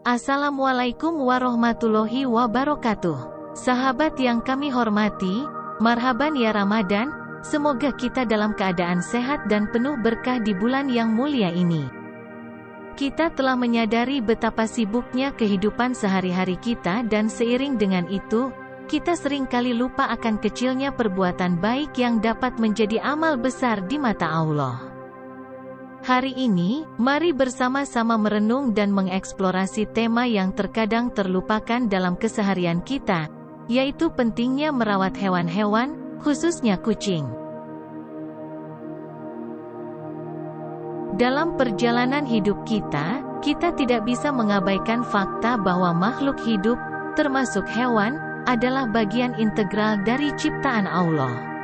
Assalamualaikum warahmatullahi wabarakatuh. Sahabat yang kami hormati, marhaban ya Ramadan, semoga kita dalam keadaan sehat dan penuh berkah di bulan yang mulia ini. Kita telah menyadari betapa sibuknya kehidupan sehari-hari kita dan seiring dengan itu, kita seringkali lupa akan kecilnya perbuatan baik yang dapat menjadi amal besar di mata Allah. Hari ini, mari bersama-sama merenung dan mengeksplorasi tema yang terkadang terlupakan dalam keseharian kita, yaitu pentingnya merawat hewan-hewan, khususnya kucing. Dalam perjalanan hidup kita tidak bisa mengabaikan fakta bahwa makhluk hidup, termasuk hewan, adalah bagian integral dari ciptaan Allah.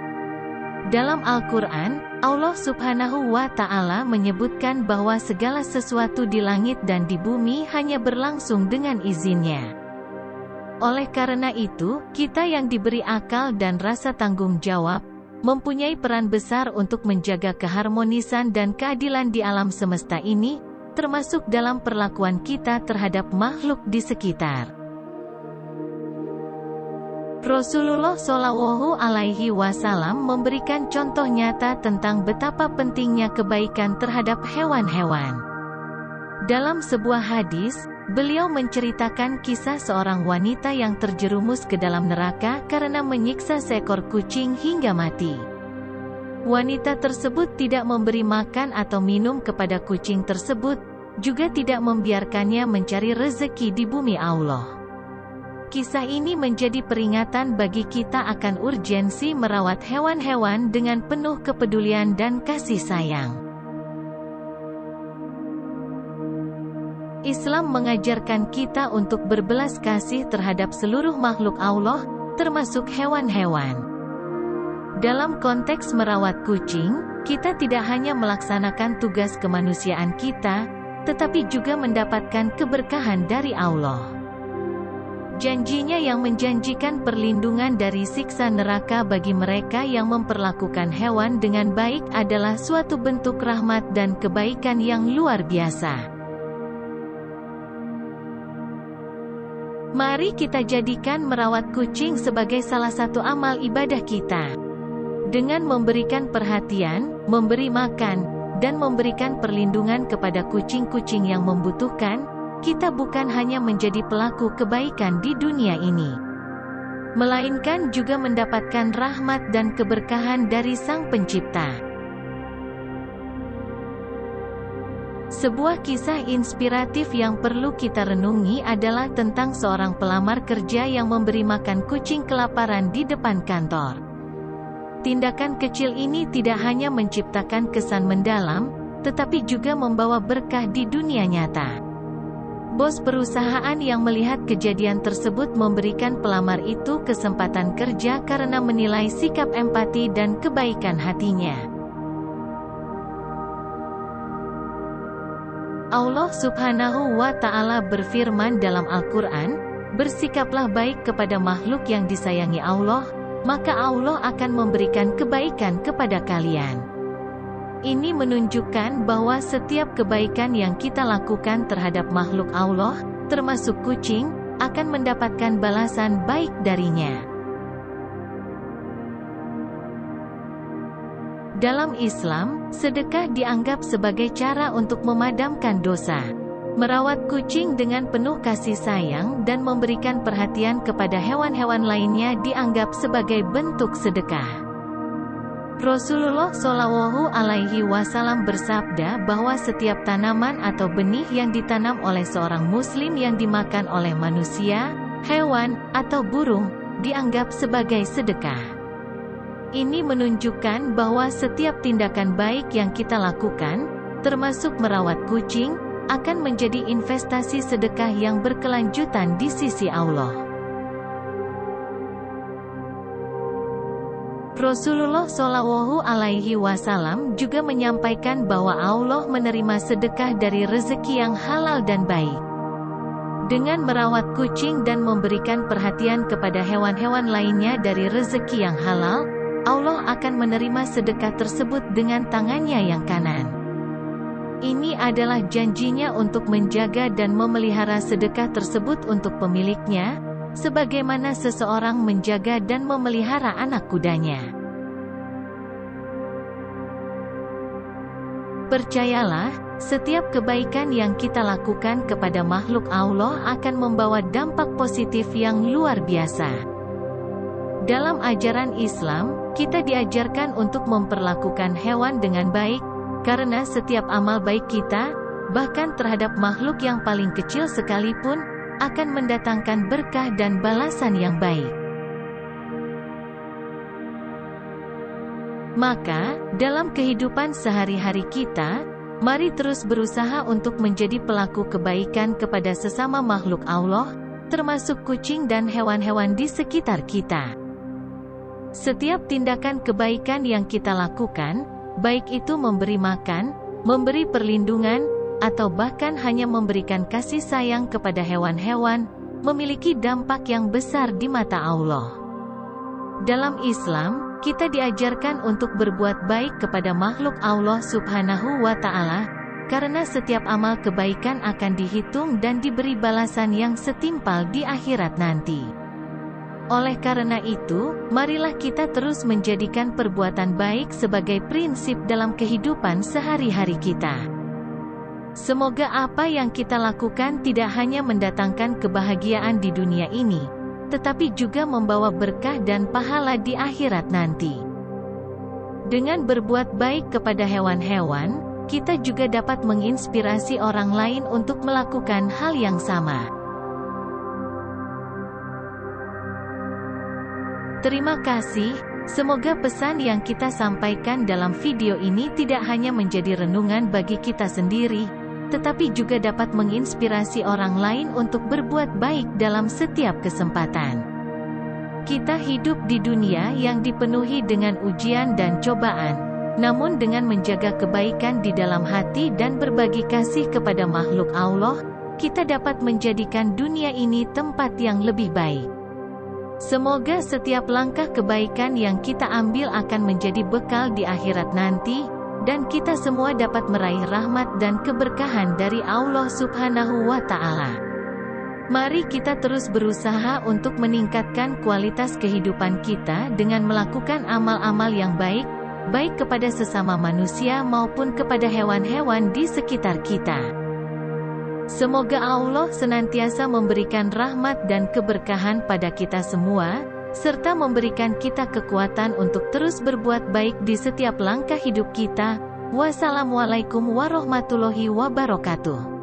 Dalam Al-Quran, Allah Subhanahu wa Ta'ala menyebutkan bahwa segala sesuatu di langit dan di bumi hanya berlangsung dengan izinnya. Oleh karena itu, kita yang diberi akal dan rasa tanggung jawab, mempunyai peran besar untuk menjaga keharmonisan dan keadilan di alam semesta ini, termasuk dalam perlakuan kita terhadap makhluk di sekitar. Rasulullah Shallallahu Alaihi Wasallam memberikan contoh nyata tentang betapa pentingnya kebaikan terhadap hewan-hewan. Dalam sebuah hadis, beliau menceritakan kisah seorang wanita yang terjerumus ke dalam neraka karena menyiksa seekor kucing hingga mati. Wanita tersebut tidak memberi makan atau minum kepada kucing tersebut, juga tidak membiarkannya mencari rezeki di bumi Allah. Kisah ini menjadi peringatan bagi kita akan urgensi merawat hewan-hewan dengan penuh kepedulian dan kasih sayang. Islam mengajarkan kita untuk berbelas kasih terhadap seluruh makhluk Allah, termasuk hewan-hewan. Dalam konteks merawat kucing, kita tidak hanya melaksanakan tugas kemanusiaan kita, tetapi juga mendapatkan keberkahan dari Allah. Janjinya yang menjanjikan perlindungan dari siksa neraka bagi mereka yang memperlakukan hewan dengan baik adalah suatu bentuk rahmat dan kebaikan yang luar biasa. Mari kita jadikan merawat kucing sebagai salah satu amal ibadah kita. Dengan memberikan perhatian, memberi makan, dan memberikan perlindungan kepada kucing-kucing yang membutuhkan, kita bukan hanya menjadi pelaku kebaikan di dunia ini, melainkan juga mendapatkan rahmat dan keberkahan dari Sang Pencipta. Sebuah kisah inspiratif yang perlu kita renungi adalah tentang seorang pelamar kerja yang memberi makan kucing kelaparan di depan kantor. Tindakan kecil ini tidak hanya menciptakan kesan mendalam, tetapi juga membawa berkah di dunia nyata. Bos perusahaan yang melihat kejadian tersebut memberikan pelamar itu kesempatan kerja karena menilai sikap empati dan kebaikan hatinya. Allah Subhanahu wa Ta'ala berfirman dalam Al-Quran, "Bersikaplah baik kepada makhluk yang disayangi Allah, maka Allah akan memberikan kebaikan kepada kalian." Ini menunjukkan bahwa setiap kebaikan yang kita lakukan terhadap makhluk Allah, termasuk kucing, akan mendapatkan balasan baik darinya. Dalam Islam, sedekah dianggap sebagai cara untuk memadamkan dosa. Merawat kucing dengan penuh kasih sayang dan memberikan perhatian kepada hewan-hewan lainnya dianggap sebagai bentuk sedekah. Rasulullah Shallallahu Alaihi Wasallam bersabda bahwa setiap tanaman atau benih yang ditanam oleh seorang muslim yang dimakan oleh manusia, hewan, atau burung, dianggap sebagai sedekah. Ini menunjukkan bahwa setiap tindakan baik yang kita lakukan, termasuk merawat kucing, akan menjadi investasi sedekah yang berkelanjutan di sisi Allah. Rasulullah Shallallahu Alaihi Wasallam juga menyampaikan bahwa Allah menerima sedekah dari rezeki yang halal dan baik. Dengan merawat kucing dan memberikan perhatian kepada hewan-hewan lainnya dari rezeki yang halal, Allah akan menerima sedekah tersebut dengan tangannya yang kanan. Ini adalah janjinya untuk menjaga dan memelihara sedekah tersebut untuk pemiliknya, sebagaimana seseorang menjaga dan memelihara anak kudanya. Percayalah, setiap kebaikan yang kita lakukan kepada makhluk Allah akan membawa dampak positif yang luar biasa. Dalam ajaran Islam, kita diajarkan untuk memperlakukan hewan dengan baik, karena setiap amal baik kita, bahkan terhadap makhluk yang paling kecil sekalipun, akan mendatangkan berkah dan balasan yang baik. Maka, dalam kehidupan sehari-hari kita, mari terus berusaha untuk menjadi pelaku kebaikan kepada sesama makhluk Allah, termasuk kucing dan hewan-hewan di sekitar kita. Setiap tindakan kebaikan yang kita lakukan, baik itu memberi makan, memberi perlindungan, atau bahkan hanya memberikan kasih sayang kepada hewan-hewan, memiliki dampak yang besar di mata Allah. Dalam Islam, kita diajarkan untuk berbuat baik kepada makhluk Allah Subhanahu wa Ta'ala, karena setiap amal kebaikan akan dihitung dan diberi balasan yang setimpal di akhirat nanti. Oleh karena itu, marilah kita terus menjadikan perbuatan baik sebagai prinsip dalam kehidupan sehari-hari kita. Semoga apa yang kita lakukan tidak hanya mendatangkan kebahagiaan di dunia ini, tetapi juga membawa berkah dan pahala di akhirat nanti. Dengan berbuat baik kepada hewan-hewan, kita juga dapat menginspirasi orang lain untuk melakukan hal yang sama. Terima kasih, semoga pesan yang kita sampaikan dalam video ini tidak hanya menjadi renungan bagi kita sendiri, tetapi juga dapat menginspirasi orang lain untuk berbuat baik dalam setiap kesempatan. Kita hidup di dunia yang dipenuhi dengan ujian dan cobaan, namun dengan menjaga kebaikan di dalam hati dan berbagi kasih kepada makhluk Allah, kita dapat menjadikan dunia ini tempat yang lebih baik. Semoga setiap langkah kebaikan yang kita ambil akan menjadi bekal di akhirat nanti, dan kita semua dapat meraih rahmat dan keberkahan dari Allah Subhanahu wa Ta'ala. Mari kita terus berusaha untuk meningkatkan kualitas kehidupan kita dengan melakukan amal-amal yang baik, baik kepada sesama manusia maupun kepada hewan-hewan di sekitar kita. Semoga Allah senantiasa memberikan rahmat dan keberkahan pada kita semua, serta memberikan kita kekuatan untuk terus berbuat baik di setiap langkah hidup kita. Wassalamualaikum warahmatullahi wabarakatuh.